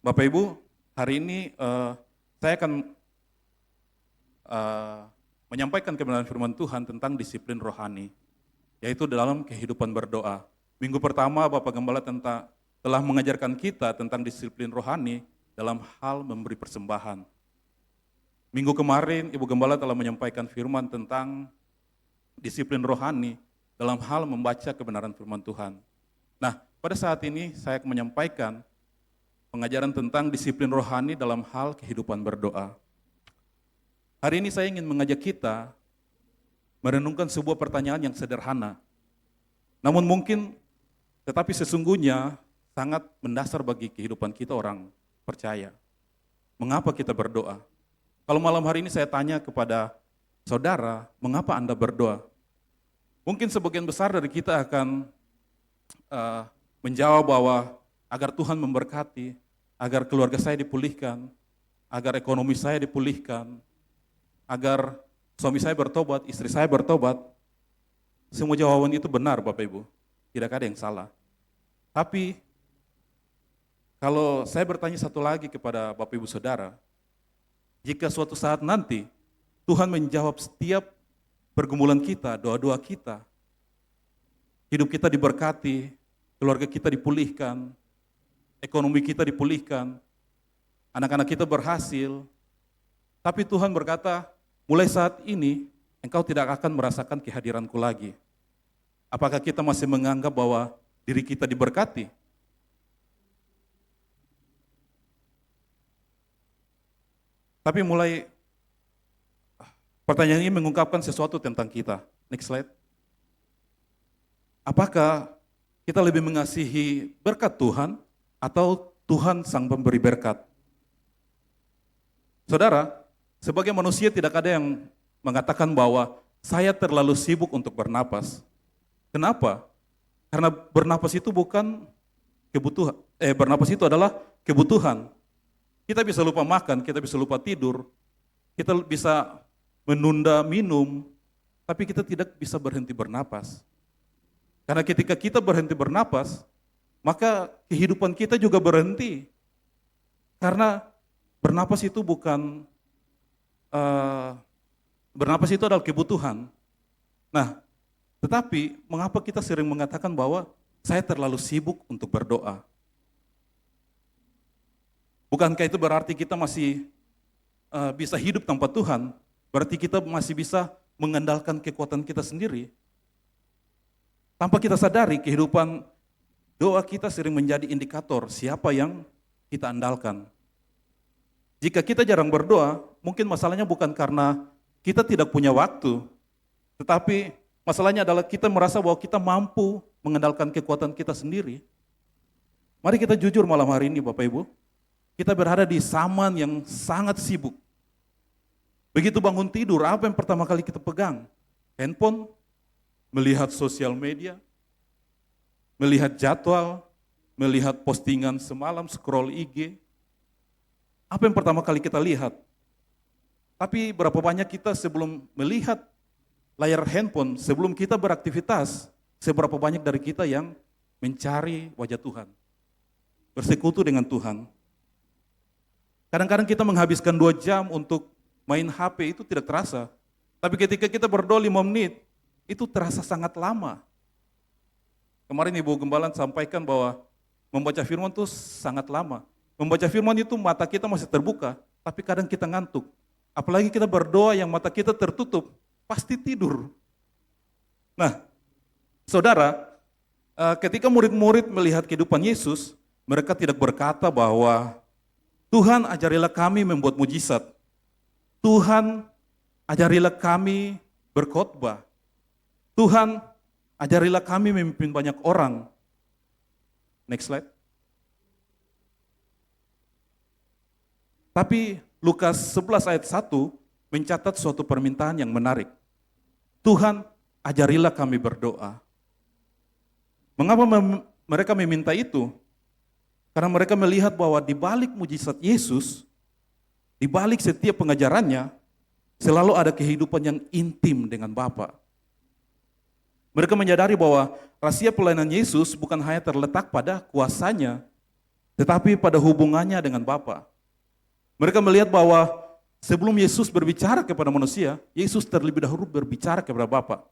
Bapak Ibu, hari ini saya akan menyampaikan kebenaran firman Tuhan tentang disiplin rohani, yaitu dalam kehidupan berdoa. Minggu pertama Bapak Gembala telah mengajarkan kita tentang disiplin rohani dalam hal memberi persembahan. Minggu kemarin Ibu Gembala telah menyampaikan firman tentang disiplin rohani dalam hal membaca kebenaran firman Tuhan. Nah, pada saat ini saya akan menyampaikan pengajaran tentang disiplin rohani dalam hal kehidupan berdoa. Hari ini saya ingin mengajak kita merenungkan sebuah pertanyaan yang sederhana. Namun mungkin, tetapi sesungguhnya sangat mendasar bagi kehidupan kita orang percaya. Mengapa kita berdoa? Kalau malam hari ini saya tanya kepada saudara, mengapa Anda berdoa? Mungkin sebagian besar dari kita akan menjawab bahwa agar Tuhan memberkati, agar keluarga saya dipulihkan, agar ekonomi saya dipulihkan, agar suami saya bertobat, istri saya bertobat. Semua jawaban itu benar Bapak Ibu, tidak ada yang salah. Tapi kalau saya bertanya satu lagi kepada Bapak Ibu Saudara, jika suatu saat nanti Tuhan menjawab setiap pergumulan kita, doa-doa kita, hidup kita diberkati, keluarga kita dipulihkan, ekonomi kita dipulihkan, anak-anak kita berhasil, tapi Tuhan berkata, mulai saat ini engkau tidak akan merasakan kehadiranku lagi. Apakah kita masih menganggap bahwa diri kita diberkati? Tapi pertanyaan ini mengungkapkan sesuatu tentang kita. Next slide. Apakah kita lebih mengasihi berkat Tuhan atau Tuhan sang pemberi berkat? Saudara, sebagai manusia tidak ada yang mengatakan bahwa saya terlalu sibuk untuk bernapas. Kenapa? Karena bernapas itu bukan kebutuhan. Bernapas itu adalah kebutuhan. Kita bisa lupa makan, kita bisa lupa tidur, kita bisa menunda minum, tapi kita tidak bisa berhenti bernapas. Karena ketika kita berhenti bernapas, maka kehidupan kita juga berhenti. Karena bernapas itu bernapas itu adalah kebutuhan. Nah, tetapi mengapa kita sering mengatakan bahwa saya terlalu sibuk untuk berdoa? Bukankah itu berarti kita masih bisa hidup tanpa Tuhan? Berarti kita masih bisa mengandalkan kekuatan kita sendiri? Tanpa kita sadari, kehidupan doa kita sering menjadi indikator siapa yang kita andalkan. Jika kita jarang berdoa, mungkin masalahnya bukan karena kita tidak punya waktu, tetapi masalahnya adalah kita merasa bahwa kita mampu mengandalkan kekuatan kita sendiri. Mari kita jujur malam hari ini Bapak Ibu, kita berada di zaman yang sangat sibuk. Begitu bangun tidur, apa yang pertama kali kita pegang? Handphone, melihat sosial media, melihat jadwal, melihat postingan semalam, scroll IG. Apa yang pertama kali kita lihat? Tapi berapa banyak kita sebelum melihat layar handphone, sebelum kita beraktivitas, seberapa banyak dari kita yang mencari wajah Tuhan, bersekutu dengan Tuhan. Kadang-kadang kita menghabiskan 2 jam untuk main HP itu tidak terasa. Tapi ketika kita berdoa 5 menit, itu terasa sangat lama. Kemarin Ibu Gembala sampaikan bahwa membaca firman itu sangat lama. Membaca firman itu mata kita masih terbuka, tapi kadang kita ngantuk. Apalagi kita berdoa yang mata kita tertutup, pasti tidur. Nah, saudara, ketika murid-murid melihat kehidupan Yesus, mereka tidak berkata bahwa Tuhan ajarilah kami membuat mujizat. Tuhan ajarilah kami berkhotbah. Tuhan ajarilah kami memimpin banyak orang. Next slide. Tapi Lukas 11 ayat 1 mencatat suatu permintaan yang menarik. Tuhan ajarilah kami berdoa. Mengapa mereka meminta itu? Karena mereka melihat bahwa di balik mujizat Yesus, di balik setiap pengajarannya, selalu ada kehidupan yang intim dengan Bapa. Mereka menyadari bahwa rahasia pelayanan Yesus bukan hanya terletak pada kuasanya, tetapi pada hubungannya dengan Bapa. Mereka melihat bahwa sebelum Yesus berbicara kepada manusia, Yesus terlebih dahulu berbicara kepada Bapa.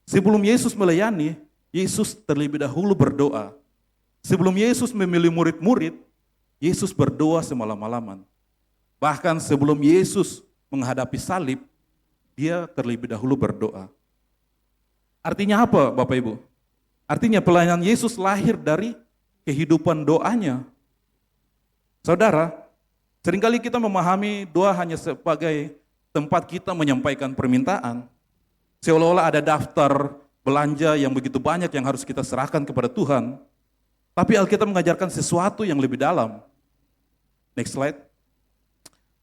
Sebelum Yesus melayani, Yesus terlebih dahulu berdoa. Sebelum Yesus memilih murid-murid, Yesus berdoa semalam-malaman. Bahkan sebelum Yesus menghadapi salib, dia terlebih dahulu berdoa. Artinya apa Bapak Ibu? Artinya pelayanan Yesus lahir dari kehidupan doanya. Saudara, seringkali kita memahami doa hanya sebagai tempat kita menyampaikan permintaan. Seolah-olah ada daftar belanja yang begitu banyak yang harus kita serahkan kepada Tuhan. Tapi Alkitab mengajarkan sesuatu yang lebih dalam. Next slide.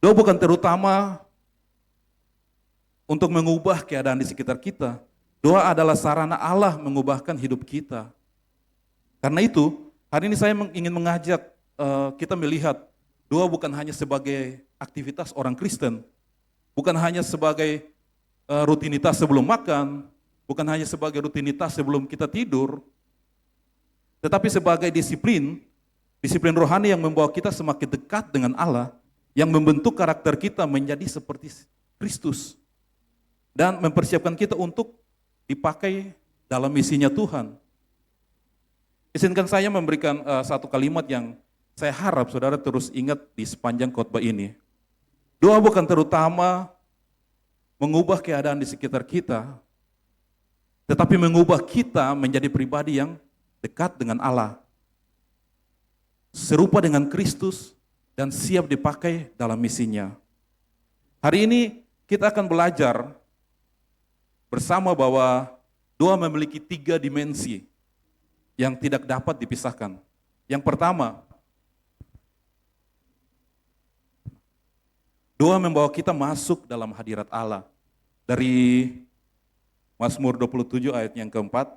Doa bukan terutama untuk mengubah keadaan di sekitar kita. Doa adalah sarana Allah mengubahkan hidup kita. Karena itu, hari ini saya ingin mengajak kita melihat doa bukan hanya sebagai aktivitas orang Kristen, bukan hanya sebagai rutinitas sebelum makan, bukan hanya sebagai rutinitas sebelum kita tidur, tetapi sebagai disiplin rohani yang membawa kita semakin dekat dengan Allah, yang membentuk karakter kita menjadi seperti Kristus, dan mempersiapkan kita untuk dipakai dalam misinya Tuhan. Izinkan saya memberikan satu kalimat yang saya harap saudara terus ingat di sepanjang khotbah ini. Doa bukan terutama mengubah keadaan di sekitar kita, tetapi mengubah kita menjadi pribadi yang dekat dengan Allah, serupa dengan Kristus, dan siap dipakai dalam misinya. Hari ini kita akan belajar bersama bahwa doa memiliki 3 dimensi yang tidak dapat dipisahkan. Yang pertama, doa membawa kita masuk dalam hadirat Allah. Dari Mazmur 27 ayat yang keempat,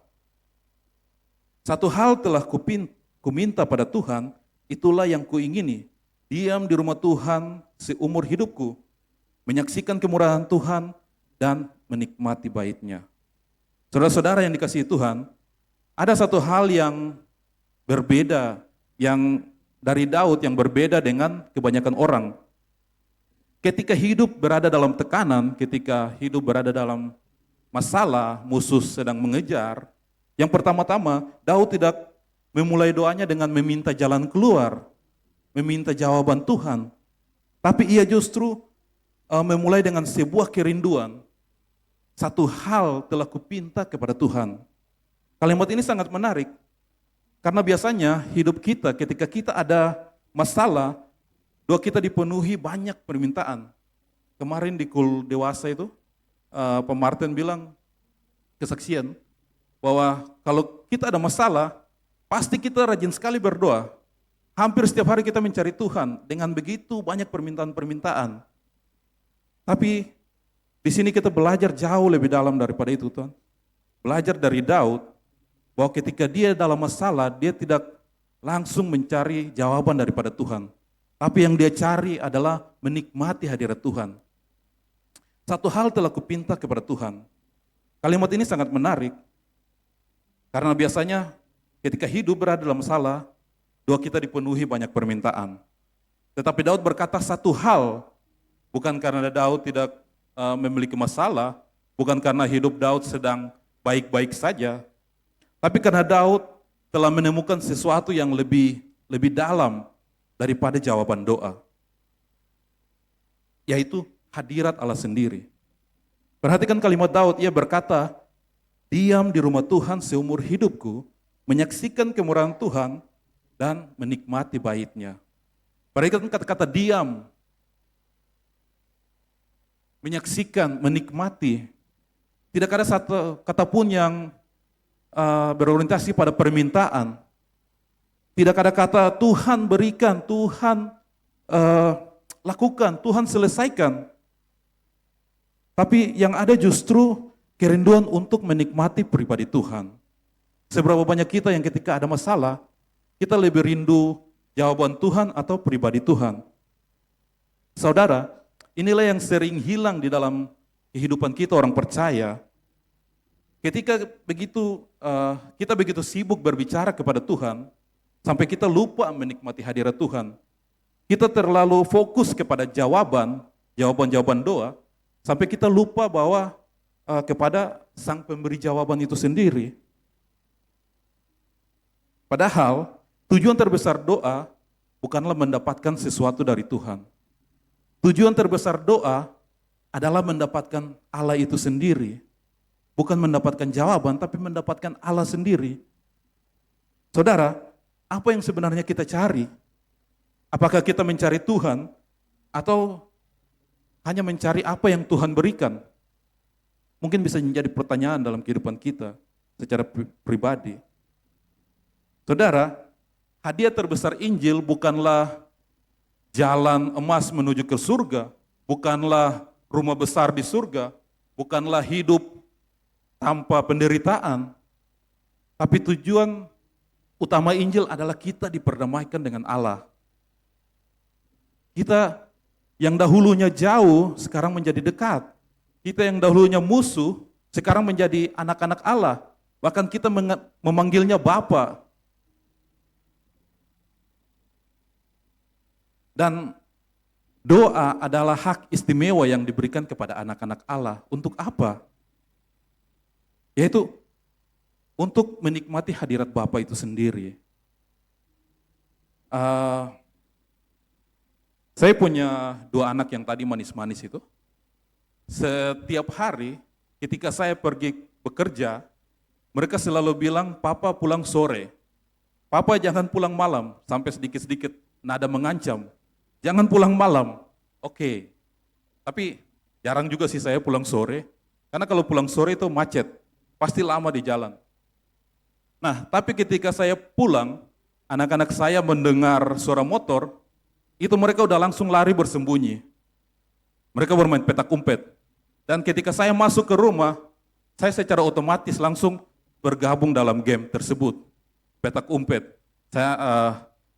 satu hal telah kuminta pada Tuhan, itulah yang kuingini, diam di rumah Tuhan seumur hidupku, menyaksikan kemurahan Tuhan dan menikmati baitnya. Saudara-saudara yang dikasihi Tuhan, ada satu hal yang berbeda, yang dari Daud yang berbeda dengan kebanyakan orang. Ketika hidup berada dalam tekanan, ketika hidup berada dalam masalah, musuh sedang mengejar, yang pertama-tama Daud tidak memulai doanya dengan meminta jalan keluar, meminta jawaban Tuhan. Tapi ia justru memulai dengan sebuah kerinduan. Satu hal telah kupinta kepada Tuhan. Kalimat ini sangat menarik. Karena biasanya hidup kita ketika kita ada masalah, doa kita dipenuhi banyak permintaan. Kemarin di Kul Dewasa itu, Pak Martin bilang kesaksian bahwa kalau kita ada masalah, pasti kita rajin sekali berdoa. Hampir setiap hari kita mencari Tuhan dengan begitu banyak permintaan-permintaan. Tapi di sini kita belajar jauh lebih dalam daripada itu, Tuhan. Belajar dari Daud bahwa ketika dia dalam masalah, dia tidak langsung mencari jawaban daripada Tuhan. Tapi yang dia cari adalah menikmati hadirat Tuhan. Satu hal telah kupinta kepada Tuhan. Kalimat ini sangat menarik. Karena biasanya ketika hidup berada dalam masalah, doa kita dipenuhi banyak permintaan. Tetapi Daud berkata satu hal, bukan karena Daud tidak memiliki masalah, bukan karena hidup Daud sedang baik-baik saja, tapi karena Daud telah menemukan sesuatu yang lebih dalam daripada jawaban doa, yaitu hadirat Allah sendiri. Perhatikan kalimat Daud, ia berkata, diam di rumah Tuhan seumur hidupku, menyaksikan kemurahan Tuhan, dan menikmati baitnya. Perhatikan kata-kata diam, menyaksikan, menikmati. Tidak ada satu kata pun yang berorientasi pada permintaan. Tidak ada kata Tuhan berikan, Tuhan lakukan, Tuhan selesaikan. Tapi yang ada justru kerinduan untuk menikmati pribadi Tuhan. Seberapa banyak kita yang ketika ada masalah, kita lebih rindu jawaban Tuhan atau pribadi Tuhan. Saudara, inilah yang sering hilang di dalam kehidupan kita orang percaya. Ketika kita begitu sibuk berbicara kepada Tuhan, sampai kita lupa menikmati hadirat Tuhan. Kita terlalu fokus kepada jawaban doa, sampai kita lupa bahwa kepada Sang Pemberi jawaban itu sendiri. Padahal tujuan terbesar doa bukanlah mendapatkan sesuatu dari Tuhan. Tujuan terbesar doa adalah mendapatkan Allah itu sendiri. Bukan mendapatkan jawaban, tapi mendapatkan Allah sendiri. Saudara, apa yang sebenarnya kita cari? Apakah kita mencari Tuhan atau hanya mencari apa yang Tuhan berikan? Mungkin bisa menjadi pertanyaan dalam kehidupan kita secara pribadi. Saudara, hadiah terbesar Injil bukanlah jalan emas menuju ke surga, bukanlah rumah besar di surga, bukanlah hidup tanpa penderitaan, tapi tujuan utama Injil adalah kita diperdamaikan dengan Allah. Kita yang dahulunya jauh, sekarang menjadi dekat. Kita yang dahulunya musuh, sekarang menjadi anak-anak Allah. Bahkan kita memanggilnya Bapa. Dan doa adalah hak istimewa yang diberikan kepada anak-anak Allah. Untuk apa? Yaitu untuk menikmati hadirat Bapa itu sendiri. Saya punya 2 anak yang tadi manis-manis itu. Setiap hari ketika saya pergi bekerja, mereka selalu bilang, "Papa pulang sore. Papa jangan pulang malam," sampai sedikit-sedikit nada mengancam. "Jangan pulang malam." Oke. Tapi jarang juga sih saya pulang sore, karena kalau pulang sore itu macet, pasti lama di jalan. Nah, tapi ketika saya pulang, anak-anak saya mendengar suara motor, itu mereka udah langsung lari bersembunyi. Mereka bermain petak umpet. Dan ketika saya masuk ke rumah, saya secara otomatis langsung bergabung dalam game tersebut, petak umpet. Saya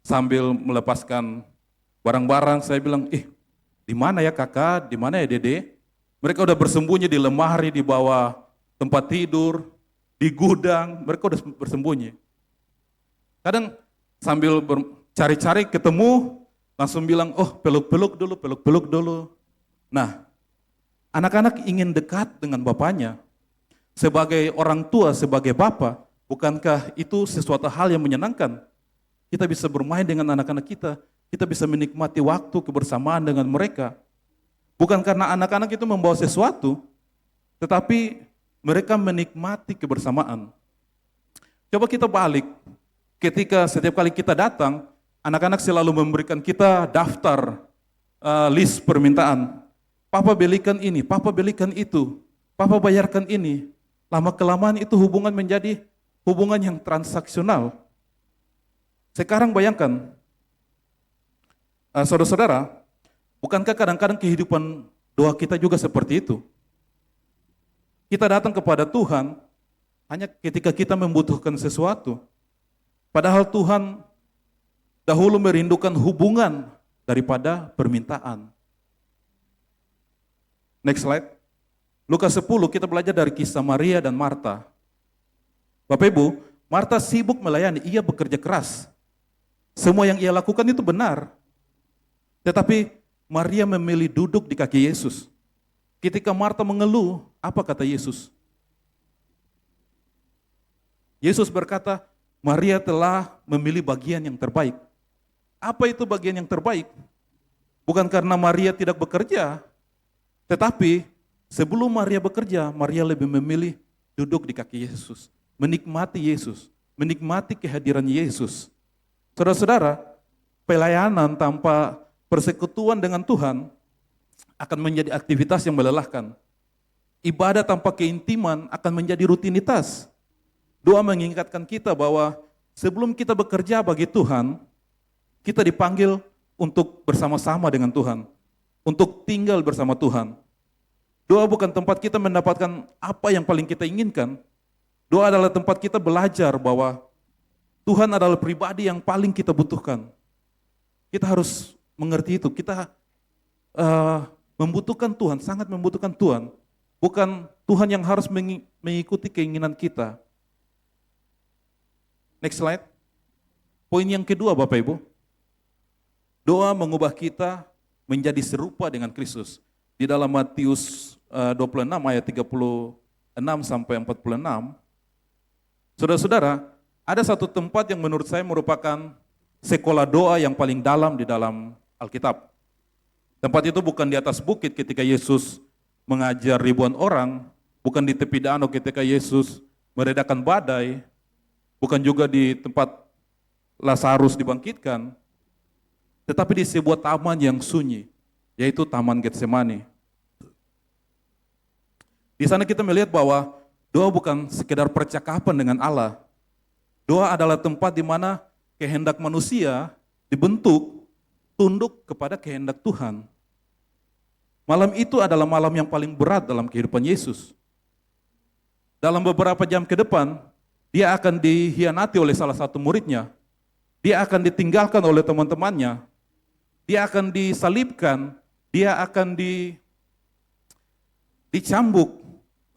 sambil melepaskan barang-barang, saya bilang, di mana ya kakak, di mana ya dede? Mereka udah bersembunyi di lemari, di bawah tempat tidur, di gudang, mereka udah bersembunyi. Kadang sambil cari-cari ketemu, langsung bilang, peluk-peluk dulu. Nah, anak-anak ingin dekat dengan bapaknya. Sebagai orang tua, sebagai bapa, bukankah itu sesuatu hal yang menyenangkan? Kita bisa bermain dengan anak-anak kita bisa menikmati waktu kebersamaan dengan mereka. Bukan karena anak-anak itu membawa sesuatu, tetapi mereka menikmati kebersamaan. Coba kita balik, ketika setiap kali kita datang, anak-anak selalu memberikan kita daftar list permintaan. Papa belikan ini, papa belikan itu, papa bayarkan ini. Lama-kelamaan itu hubungan menjadi hubungan yang transaksional. Sekarang bayangkan, saudara-saudara, bukankah kadang-kadang kehidupan doa kita juga seperti itu? Kita datang kepada Tuhan hanya ketika kita membutuhkan sesuatu. Padahal Tuhan dahulu merindukan hubungan daripada permintaan. Next slide. Lukas 10 kita belajar dari kisah Maria dan Marta. Bapak Ibu, Marta sibuk melayani, ia bekerja keras. Semua yang ia lakukan itu benar. Tetapi Maria memilih duduk di kaki Yesus. Ketika Marta mengeluh, apa kata Yesus? Yesus berkata, Maria telah memilih bagian yang terbaik. Apa itu bagian yang terbaik? Bukan karena Maria tidak bekerja, tetapi sebelum Maria bekerja, Maria lebih memilih duduk di kaki Yesus, menikmati Yesus, menikmati kehadiran Yesus. Saudara-saudara, pelayanan tanpa persekutuan dengan Tuhan akan menjadi aktivitas yang melelahkan. Ibadah tanpa keintiman akan menjadi rutinitas. Doa mengingatkan kita bahwa sebelum kita bekerja bagi Tuhan, kita dipanggil untuk bersama-sama dengan Tuhan, untuk tinggal bersama Tuhan. Doa bukan tempat kita mendapatkan apa yang paling kita inginkan. Doa adalah tempat kita belajar bahwa Tuhan adalah pribadi yang paling kita butuhkan. Kita harus mengerti itu. Kita membutuhkan Tuhan, sangat membutuhkan Tuhan. Bukan Tuhan yang harus mengikuti keinginan kita. Next slide. Poin yang kedua Bapak Ibu, doa mengubah kita menjadi serupa dengan Kristus. Di dalam Matius 26 ayat 36 sampai 46, saudara-saudara, ada satu tempat yang menurut saya merupakan sekolah doa yang paling dalam di dalam Alkitab. Tempat itu bukan di atas bukit ketika Yesus mengajar ribuan orang, bukan di tepi danau ketika Yesus meredakan badai, bukan juga di tempat Lazarus dibangkitkan, tetapi di sebuah taman yang sunyi, yaitu Taman Getsemani. Di sana kita melihat bahwa doa bukan sekedar percakapan dengan Allah. Doa adalah tempat di mana kehendak manusia dibentuk tunduk kepada kehendak Tuhan. Malam itu adalah malam yang paling berat dalam kehidupan Yesus. Dalam beberapa jam ke depan, dia akan dikhianati oleh salah satu muridnya. Dia akan ditinggalkan oleh teman-temannya. Dia akan disalibkan. Dia akan dicambuk.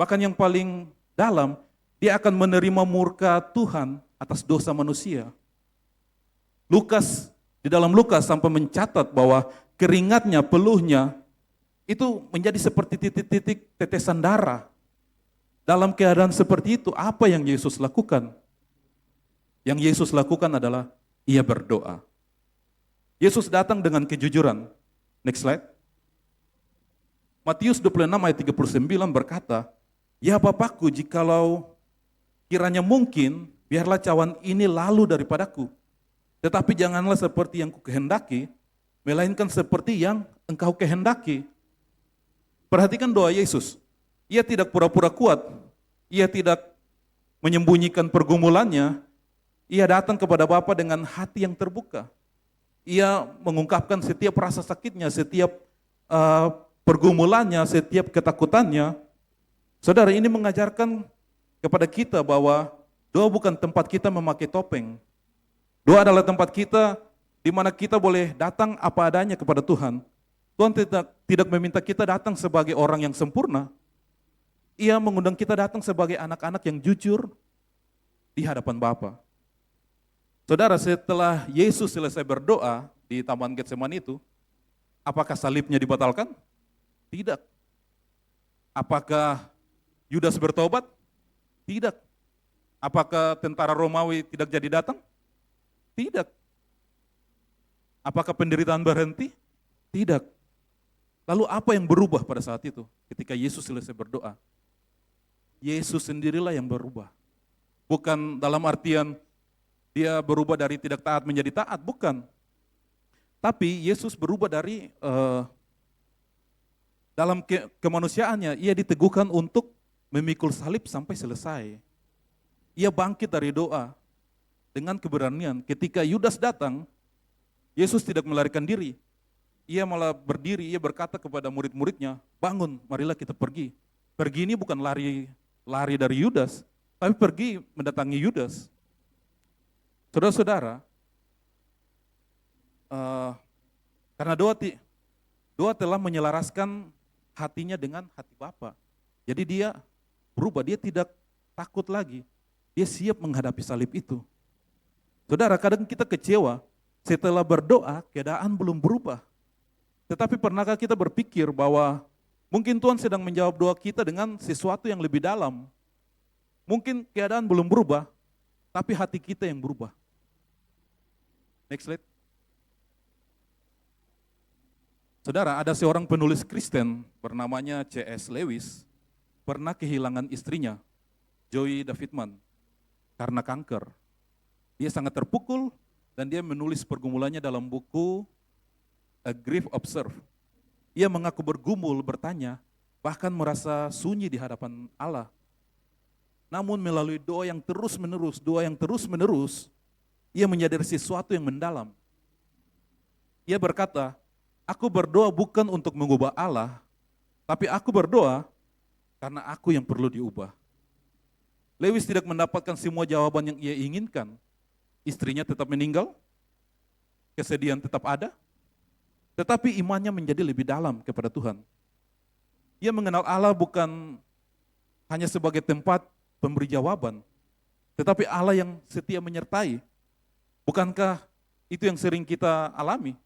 Bahkan yang paling dalam, dia akan menerima murka Tuhan atas dosa manusia. Di dalam Lukas sampai mencatat bahwa keringatnya, peluhnya, itu menjadi seperti titik-titik tetesan darah. Dalam keadaan seperti itu, apa yang Yesus lakukan? Yang Yesus lakukan adalah ia berdoa. Yesus datang dengan kejujuran. Next slide. Matius 26 ayat 39 berkata, "Ya Bapakku, jikalau kiranya mungkin, biarlah cawan ini lalu daripadaku. Tetapi janganlah seperti yang kukehendaki, melainkan seperti yang engkau kehendaki." Perhatikan doa Yesus. Ia tidak pura-pura kuat. Ia tidak menyembunyikan pergumulannya. Ia datang kepada Bapa dengan hati yang terbuka. Ia mengungkapkan setiap rasa sakitnya, setiap pergumulannya, setiap ketakutannya. Saudara, ini mengajarkan kepada kita bahwa doa bukan tempat kita memakai topeng. Doa adalah tempat kita di mana kita boleh datang apa adanya kepada Tuhan. Tuhan tidak meminta kita datang sebagai orang yang sempurna. Ia mengundang kita datang sebagai anak-anak yang jujur di hadapan Bapa. Saudara, setelah Yesus selesai berdoa di Taman Getsemani itu, apakah salibnya dibatalkan? Tidak. Apakah Yudas bertobat? Tidak. Apakah tentara Romawi tidak jadi datang? Tidak. Apakah penderitaan berhenti? Tidak. Lalu apa yang berubah pada saat itu ketika Yesus selesai berdoa? Yesus sendirilah yang berubah. Bukan dalam artian dia berubah dari tidak taat menjadi taat, bukan. Tapi Yesus berubah dari dalam kemanusiaannya, ia diteguhkan untuk memikul salib sampai selesai. Ia bangkit dari doa dengan keberanian. Ketika Yudas datang, Yesus tidak melarikan diri. Ia malah berdiri, ia berkata kepada murid-muridnya, "Bangun, marilah kita pergi." Pergi ini bukan lari dari Yudas, tapi pergi mendatangi Yudas. Saudara-saudara, karena doa telah menyelaraskan hatinya dengan hati Bapa. Jadi dia berubah, dia tidak takut lagi. Dia siap menghadapi salib itu. Saudara, kadang kita kecewa setelah berdoa keadaan belum berubah. Tetapi pernahkah kita berpikir bahwa mungkin Tuhan sedang menjawab doa kita dengan sesuatu yang lebih dalam. Mungkin keadaan belum berubah, tapi hati kita yang berubah. Next slide. Saudara, ada seorang penulis Kristen bernamanya C.S. Lewis, pernah kehilangan istrinya, Joy Davidman, karena kanker. Dia sangat terpukul dan dia menulis pergumulannya dalam buku A Grief Observed. Ia mengaku bergumul, bertanya, bahkan merasa sunyi di hadapan Allah. Namun melalui doa yang terus-menerus, ia menyadari sesuatu yang mendalam. Ia berkata, "Aku berdoa bukan untuk mengubah Allah, tapi aku berdoa karena aku yang perlu diubah." Lewis tidak mendapatkan semua jawaban yang ia inginkan. Istrinya tetap meninggal, kesedihan tetap ada, tetapi imannya menjadi lebih dalam kepada Tuhan. Ia mengenal Allah bukan hanya sebagai tempat pemberi jawaban, tetapi Allah yang setia menyertai. Bukankah itu yang sering kita alami?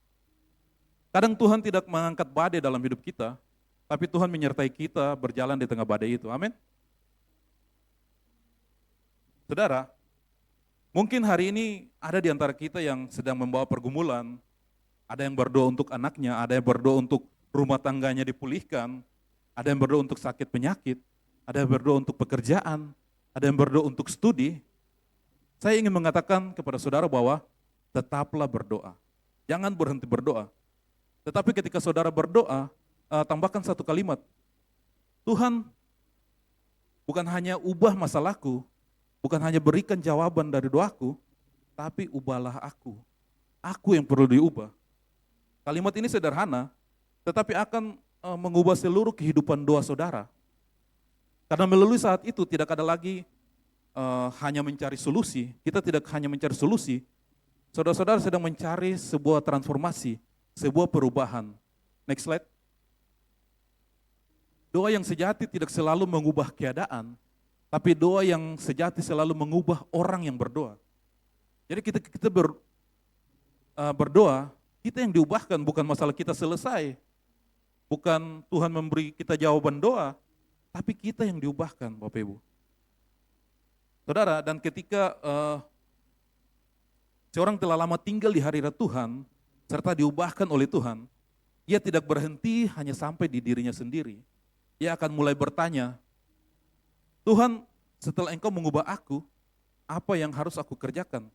Kadang Tuhan tidak mengangkat badai dalam hidup kita, tapi Tuhan menyertai kita berjalan di tengah badai itu. Amin. Saudara, mungkin hari ini ada di antara kita yang sedang membawa pergumulan, ada yang berdoa untuk anaknya, ada yang berdoa untuk rumah tangganya dipulihkan, ada yang berdoa untuk sakit penyakit, ada yang berdoa untuk pekerjaan, ada yang berdoa untuk studi. Saya ingin mengatakan kepada saudara bahwa tetaplah berdoa. Jangan berhenti berdoa. Tetapi ketika saudara berdoa, tambahkan satu kalimat. Tuhan, bukan hanya ubah masalahku, bukan hanya berikan jawaban dari doaku, tapi ubahlah aku. Aku yang perlu diubah. Kalimat ini sederhana, tetapi akan mengubah seluruh kehidupan doa saudara. Karena melalui saat itu tidak ada lagi hanya mencari solusi. Kita tidak hanya mencari solusi. Saudara-saudara sedang mencari sebuah transformasi, sebuah perubahan. Next slide. Doa yang sejati tidak selalu mengubah keadaan, tapi doa yang sejati selalu mengubah orang yang berdoa. Jadi kita berdoa, kita yang diubahkan, bukan masalah kita selesai. Bukan Tuhan memberi kita jawaban doa, tapi kita yang diubahkan, Bapak Ibu. Saudara, dan ketika seorang telah lama tinggal di hadirat Tuhan, serta diubahkan oleh Tuhan, ia tidak berhenti hanya sampai di dirinya sendiri. Ia akan mulai bertanya, Tuhan, setelah Engkau mengubah aku, apa yang harus aku kerjakan?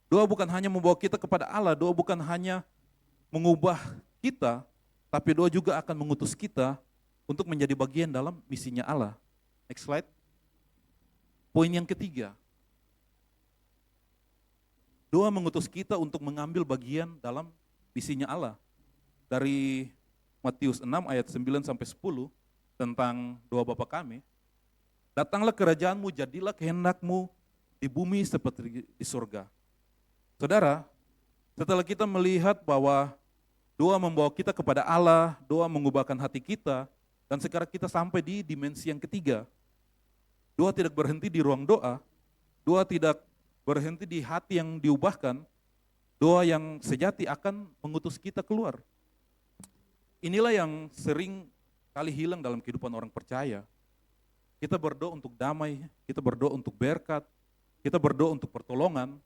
Doa bukan hanya membawa kita kepada Allah, doa bukan hanya mengubah kita, tapi doa juga akan mengutus kita untuk menjadi bagian dalam misinya Allah. Next slide. Poin yang ketiga, doa mengutus kita untuk mengambil bagian dalam misinya Allah. Dari Matius 6 ayat 9 sampai 10 tentang doa Bapa kami. Datanglah kerajaanmu, jadilah kehendakmu di bumi seperti di surga. Saudara, setelah kita melihat bahwa doa membawa kita kepada Allah, doa mengubahkan hati kita, dan sekarang kita sampai di dimensi yang ketiga. Doa tidak berhenti di ruang doa, doa tidak berhenti di hati yang diubahkan, doa yang sejati akan mengutus kita keluar. Inilah yang sering kali hilang dalam kehidupan orang percaya. Kita berdoa untuk damai, kita berdoa untuk berkat, kita berdoa untuk pertolongan,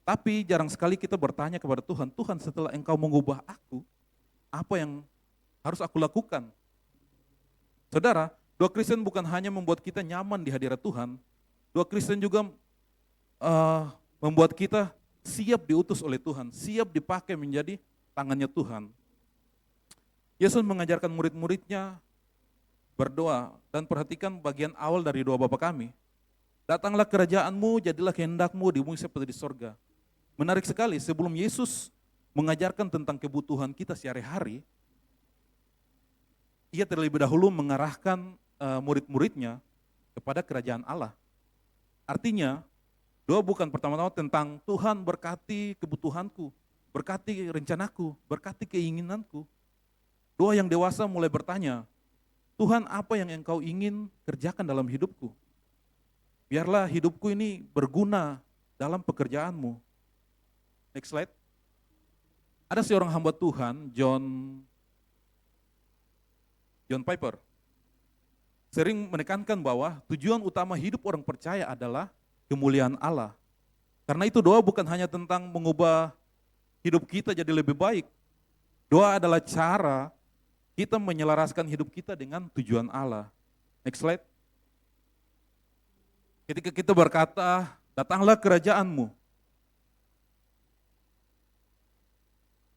tapi jarang sekali kita bertanya kepada Tuhan, Tuhan setelah Engkau mengubah aku, apa yang harus aku lakukan? Saudara, doa Kristen bukan hanya membuat kita nyaman di hadirat Tuhan, doa Kristen juga membuat kita siap diutus oleh Tuhan, siap dipakai menjadi tangannya Tuhan. Yesus mengajarkan murid-muridnya berdoa, dan perhatikan bagian awal dari doa Bapa kami. Datanglah kerajaanmu, jadilah kehendakmu di bumi seperti di sorga. Menarik sekali, sebelum Yesus mengajarkan tentang kebutuhan kita sehari-hari, ia terlebih dahulu mengarahkan murid-muridnya kepada kerajaan Allah. Artinya, doa bukan pertama-tama tentang Tuhan berkati kebutuhanku, berkati rencanaku, berkati keinginanku. Doa yang dewasa mulai bertanya, Tuhan apa yang Engkau ingin kerjakan dalam hidupku? Biarlah hidupku ini berguna dalam pekerjaanmu. Next slide. Ada seorang hamba Tuhan, John Piper, sering menekankan bahwa tujuan utama hidup orang percaya adalah kemuliaan Allah. Karena itu doa bukan hanya tentang mengubah hidup kita jadi lebih baik. Doa adalah cara kita menyelaraskan hidup kita dengan tujuan Allah. Next slide. Ketika kita berkata, datanglah kerajaanmu.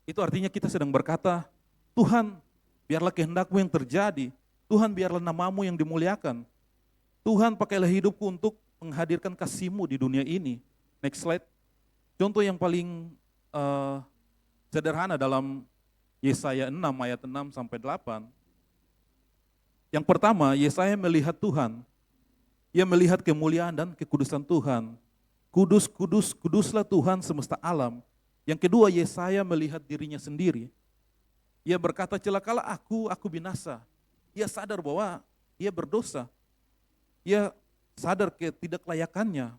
Itu artinya kita sedang berkata, Tuhan, biarlah kehendakmu yang terjadi. Tuhan, biarlah namamu yang dimuliakan. Tuhan, pakailah hidupku untuk menghadirkan kasih-Mu di dunia ini. Next slide. Contoh yang paling sederhana dalam Yesaya 6 ayat 6 sampai 8. Yang pertama, Yesaya melihat Tuhan. Ia melihat kemuliaan dan kekudusan Tuhan. Kudus, kudus, kuduslah Tuhan semesta alam. Yang kedua, Yesaya melihat dirinya sendiri. Ia berkata, celakalah aku binasa. Ia sadar bahwa ia berdosa. Ia sadar ketidaklayakannya.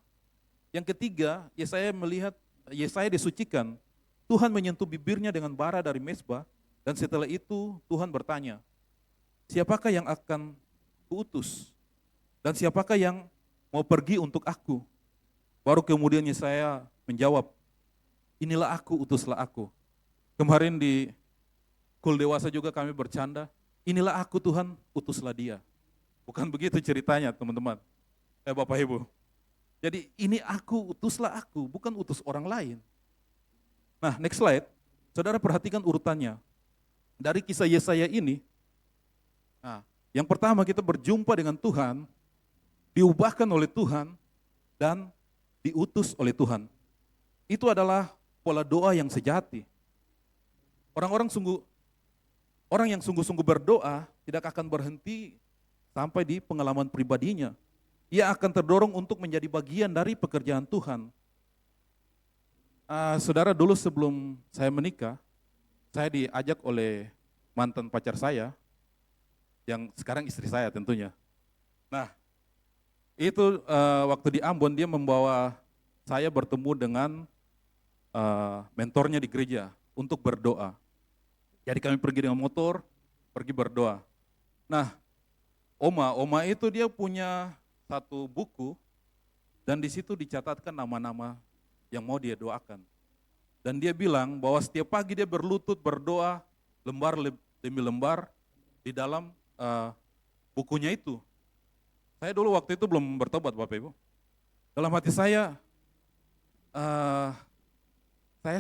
Yang ketiga, Yesaya melihat Yesaya disucikan, Tuhan menyentuh bibirnya dengan bara dari mezbah, dan setelah itu Tuhan bertanya, siapakah yang akan kuutus? Dan siapakah yang mau pergi untuk aku? Baru kemudian Yesaya menjawab, inilah aku, utuslah aku. Kemarin di Kul Dewasa juga kami bercanda, inilah aku Tuhan, utuslah dia. Bukan begitu ceritanya teman-teman, Bapak Ibu. Jadi ini aku, utuslah aku, bukan utus orang lain. Nah, next slide. Saudara perhatikan urutannya. Dari kisah Yesaya ini, nah, yang pertama kita berjumpa dengan Tuhan, diubahkan oleh Tuhan, dan diutus oleh Tuhan. Itu adalah pola doa yang sejati. Orang yang sungguh-sungguh berdoa tidak akan berhenti sampai di pengalaman pribadinya. Ia akan terdorong untuk menjadi bagian dari pekerjaan Tuhan. Saudara, dulu sebelum saya menikah, saya diajak oleh mantan pacar saya, yang sekarang istri saya tentunya. Nah, itu waktu di Ambon dia membawa saya bertemu dengan mentornya di gereja untuk berdoa. Jadi kami pergi dengan motor, pergi berdoa. Nah, Oma itu dia punya satu buku, dan di situ dicatatkan nama-nama yang mau dia doakan. Dan dia bilang bahwa setiap pagi dia berlutut berdoa lembar demi lembar di dalam bukunya itu. Saya dulu waktu itu belum bertobat Bapak Ibu. Dalam hati saya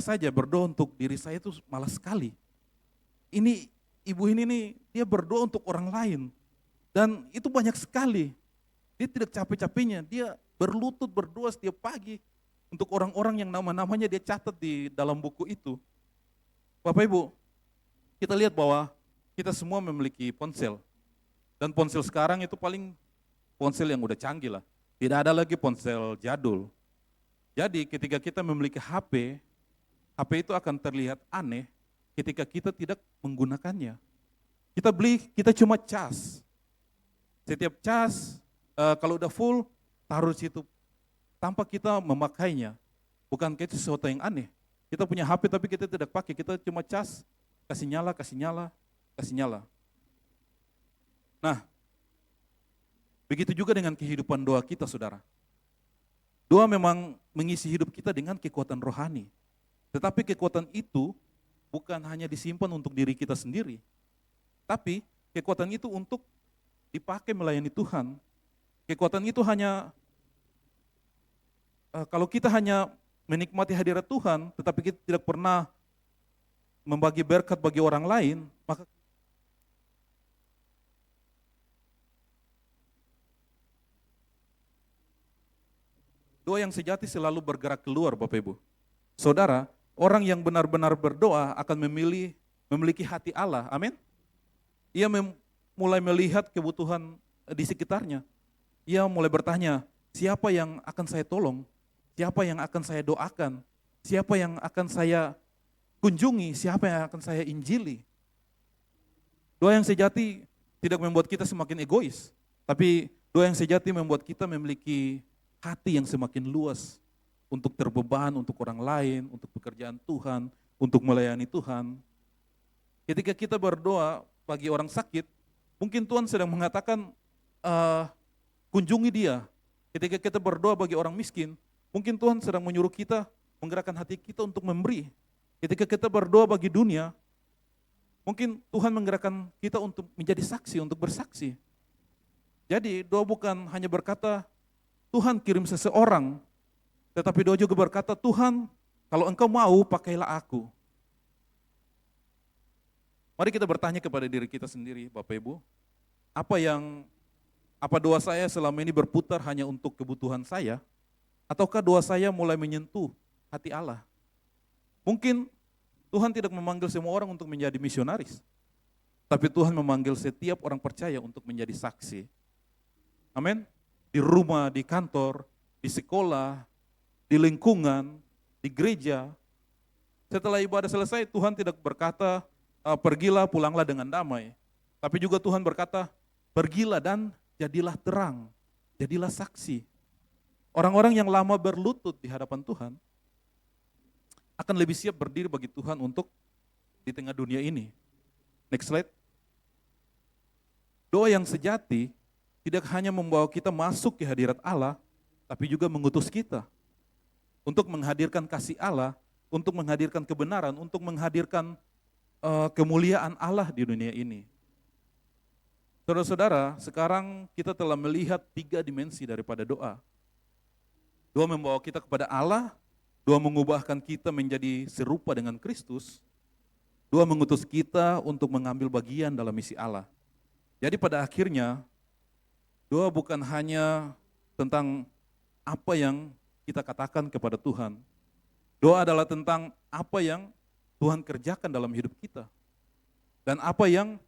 saja berdoa untuk diri saya itu malas sekali. Ini ibu ini nih, dia berdoa untuk orang lain. Dan itu banyak sekali. Dia tidak capek-capeknya, dia berlutut berdoa setiap pagi untuk orang-orang yang nama-namanya dia catat di dalam buku itu. Bapak Ibu, kita lihat bahwa kita semua memiliki ponsel. Dan ponsel sekarang itu paling ponsel yang udah canggih lah. Tidak ada lagi ponsel jadul. Jadi ketika kita memiliki HP itu akan terlihat aneh ketika kita tidak menggunakannya. Kita cuma cas. Setiap cas, kalau udah full, taruh di situ tanpa kita memakainya. Bukan kayak sesuatu yang aneh. Kita punya HP tapi kita tidak pakai, kita cuma cas, kasih nyala, kasih nyala, kasih nyala. Nah, begitu juga dengan kehidupan doa kita, saudara. Doa memang mengisi hidup kita dengan kekuatan rohani. Tetapi kekuatan itu bukan hanya disimpan untuk diri kita sendiri. Tapi kekuatan itu untuk dipakai melayani Tuhan. Kekuatan itu hanya, kalau kita hanya menikmati hadirat Tuhan, tetapi kita tidak pernah membagi berkat bagi orang lain, maka doa yang sejati selalu bergerak keluar, Bapak Ibu. Saudara, orang yang benar-benar berdoa akan memiliki hati Allah, amin. Ia mulai melihat kebutuhan di sekitarnya. Ia mulai bertanya, siapa yang akan saya tolong? Siapa yang akan saya doakan? Siapa yang akan saya kunjungi? Siapa yang akan saya injili? Doa yang sejati tidak membuat kita semakin egois, tapi doa yang sejati membuat kita memiliki hati yang semakin luas untuk terbeban untuk orang lain, untuk pekerjaan Tuhan, untuk melayani Tuhan. Ketika kita berdoa bagi orang sakit, mungkin Tuhan sedang mengatakan, kunjungi dia. Ketika kita berdoa bagi orang miskin, mungkin Tuhan sedang menyuruh kita menggerakkan hati kita untuk memberi. Ketika kita berdoa bagi dunia, mungkin Tuhan menggerakkan kita untuk menjadi saksi, untuk bersaksi. Jadi doa bukan hanya berkata, Tuhan kirim seseorang, tetapi doa juga berkata, Tuhan kalau engkau mau pakailah aku. Mari kita bertanya kepada diri kita sendiri, Bapak Ibu, apa doa saya selama ini berputar hanya untuk kebutuhan saya, ataukah doa saya mulai menyentuh hati Allah? Mungkin Tuhan tidak memanggil semua orang untuk menjadi misionaris, tapi Tuhan memanggil setiap orang percaya untuk menjadi saksi. Amin. Di rumah, di kantor, di sekolah, di lingkungan, di gereja. Setelah ibadah selesai, Tuhan tidak berkata, pergilah, pulanglah dengan damai. Tapi juga Tuhan berkata, pergilah dan jadilah terang, jadilah saksi. Orang-orang yang lama berlutut di hadapan Tuhan, akan lebih siap berdiri bagi Tuhan untuk di tengah dunia ini. Next slide. Doa yang sejati tidak hanya membawa kita masuk ke hadirat Allah, tapi juga mengutus kita untuk menghadirkan kasih Allah, untuk menghadirkan kebenaran, untuk menghadirkan kemuliaan Allah di dunia ini. Saudara-saudara, sekarang kita telah melihat 3 dimensi daripada doa. Doa membawa kita kepada Allah, doa mengubahkan kita menjadi serupa dengan Kristus, doa mengutus kita untuk mengambil bagian dalam misi Allah. Jadi pada akhirnya, doa bukan hanya tentang apa yang kita katakan kepada Tuhan. Doa adalah tentang apa yang Tuhan kerjakan dalam hidup kita. Dan apa yang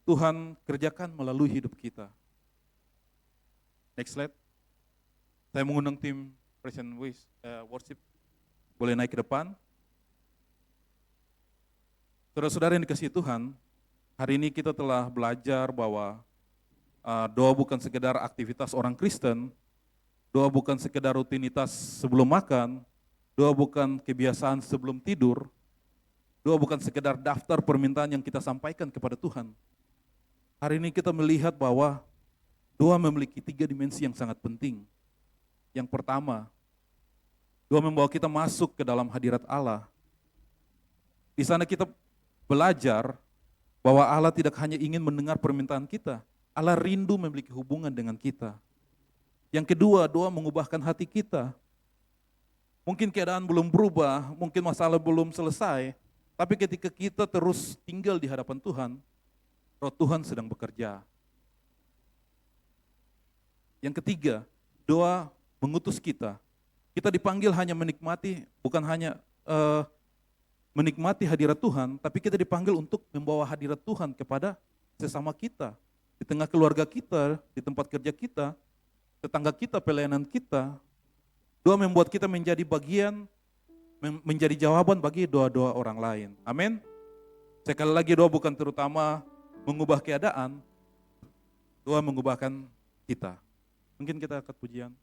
Tuhan kerjakan melalui hidup kita. Next slide. Saya mengundang tim Praise and Worship. Boleh naik ke depan. Saudara-saudara yang dikasihi Tuhan, hari ini kita telah belajar bahwa doa bukan sekedar aktivitas orang Kristen, doa bukan sekedar rutinitas sebelum makan, doa bukan kebiasaan sebelum tidur, doa bukan sekedar daftar permintaan yang kita sampaikan kepada Tuhan. Hari ini kita melihat bahwa doa memiliki 3 dimensi yang sangat penting. Yang pertama, doa membawa kita masuk ke dalam hadirat Allah. Di sana kita belajar bahwa Allah tidak hanya ingin mendengar permintaan kita, Allah rindu memiliki hubungan dengan kita. Yang kedua, doa mengubahkan hati kita. Mungkin keadaan belum berubah, mungkin masalah belum selesai, tapi ketika kita terus tinggal di hadapan Tuhan, Roh Tuhan sedang bekerja. Yang ketiga, doa mengutus kita. Kita dipanggil hanya menikmati, bukan hanya menikmati hadirat Tuhan, tapi kita dipanggil untuk membawa hadirat Tuhan kepada sesama kita. Di tengah keluarga kita, di tempat kerja kita, tetangga kita, pelayanan kita. Doa membuat kita menjadi bagian, menjadi jawaban bagi doa-doa orang lain. Amin. Sekali lagi, doa bukan terutama mengubah keadaan, doa mengubahkan kita. Mungkin kita angkat pujian.